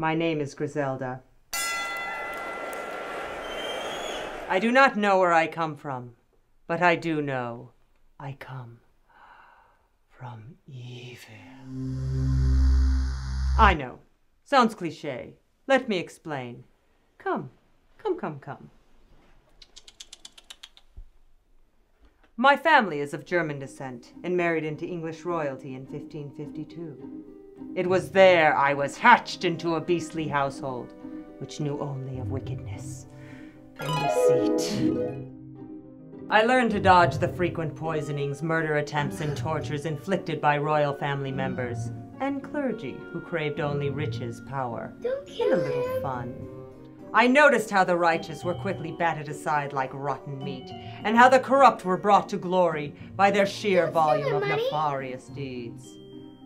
My name is Grizelda. I do not know where I come from, but I do know I come from evil. I know. Sounds cliché. Let me explain. Come. My family is of German descent and married into English royalty in 1552. It was there I was hatched into a beastly household, which knew only of wickedness and deceit. I learned to dodge the frequent poisonings, murder attempts, and tortures inflicted by royal family members and clergy who craved only riches, power, and a little fun. I noticed how the righteous were quickly batted aside like rotten meat, and how the corrupt were brought to glory by their sheer volume of nefarious deeds.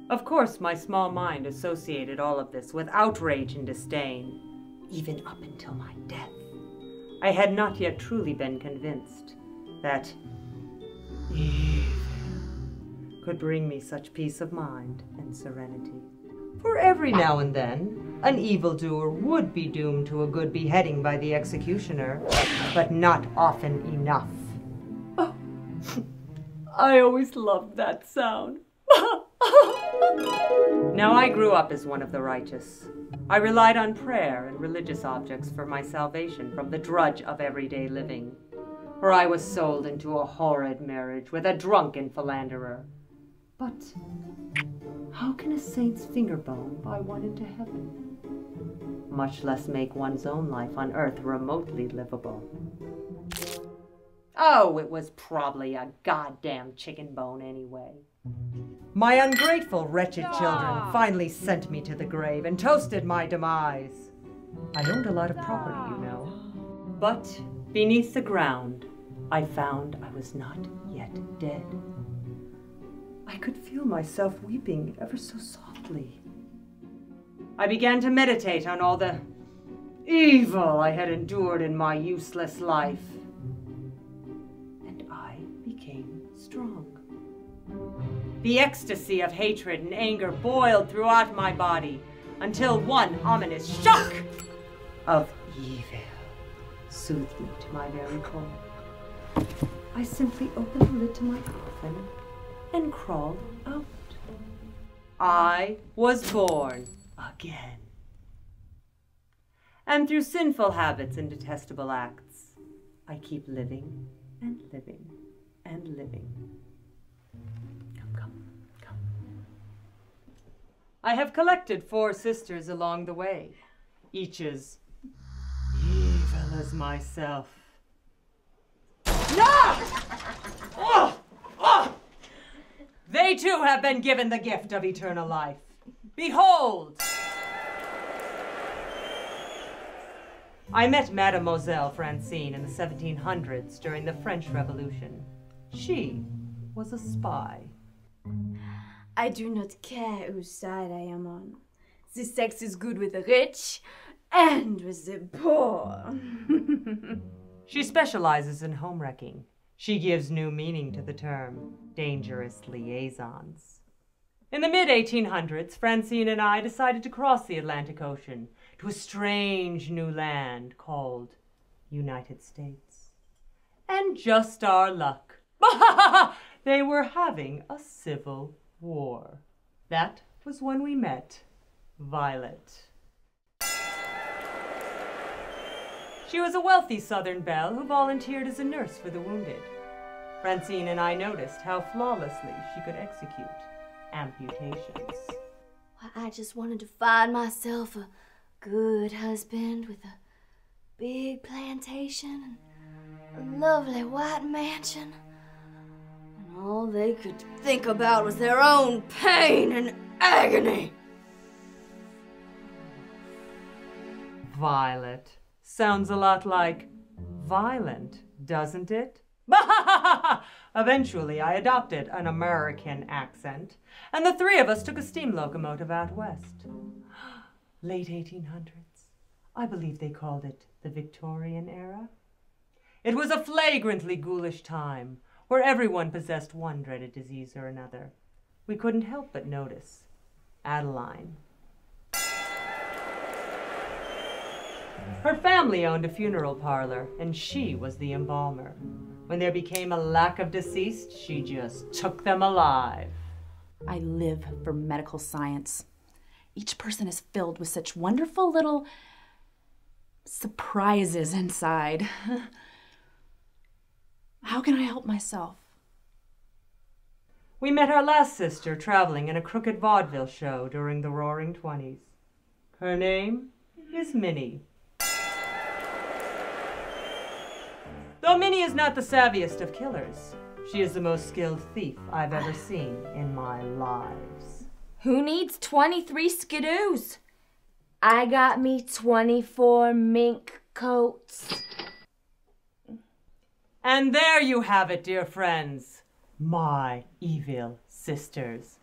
Of course, my small mind associated all of this with outrage and disdain, even up until my death. I had not yet truly been convinced that evil could bring me such peace of mind and serenity. For every now and then, an evildoer would be doomed to a good beheading by the executioner, but not often enough. Oh, I always loved that sound. Now, I grew up as one of the righteous. I relied on prayer and religious objects for my salvation from the drudge of everyday living. For I was sold into a horrid marriage with a drunken philanderer. But how can a saint's finger bone buy one into heaven? Much less make one's own life on earth remotely livable. Oh, it was probably a goddamn chicken bone anyway. My ungrateful, wretched children finally sent me to the grave and toasted my demise. I owned a lot of property, you know. But beneath the ground, I found I was not yet dead. I could feel myself weeping ever so softly. I began to meditate on all the evil I had endured in my useless life. And I became strong. The ecstasy of hatred and anger boiled throughout my body until one ominous shock of evil soothed me to my very core. I simply opened the lid to my coffin and crawled out. I was born again. And through sinful habits and detestable acts, I keep living and living and living. Come. I have collected 4 sisters along the way, each as evil as myself. No! Oh! They too have been given the gift of eternal life. Behold! I met Mademoiselle Francine in the 1700s during the French Revolution. She was a spy. I do not care whose side I am on. The sex is good with the rich and with the poor. She specializes in home wrecking. She gives new meaning to the term dangerous liaisons. In the mid-1800s, Francine and I decided to cross the Atlantic Ocean to a strange new land called United States. And just our luck. They were having a civil war. That was when we met Violet. She was a wealthy Southern belle who volunteered as a nurse for the wounded. Francine and I noticed how flawlessly she could execute amputations. Well, I just wanted to find myself a good husband with a big plantation and a lovely white mansion. And all they could think about was their own pain and agony. Violet. Sounds a lot like violent, doesn't it? Eventually, I adopted an American accent, and the 3 of us took a steam locomotive out west. Late 1800s. I believe they called it the Victorian era. It was a flagrantly ghoulish time, where everyone possessed one dreaded disease or another. We couldn't help but notice Adeline. Her family owned a funeral parlor, and she was the embalmer. When there became a lack of deceased, she just took them alive. I live for medical science. Each person is filled with such wonderful little surprises inside. How can I help myself? We met our last sister traveling in a crooked vaudeville show during the Roaring '20s. Her name is Minnie. Though Minnie is not the savviest of killers, she is the most skilled thief I've ever seen in my lives. Who needs 23 skidoos? I got me 24 mink coats. And there you have it, dear friends, my evil sisters.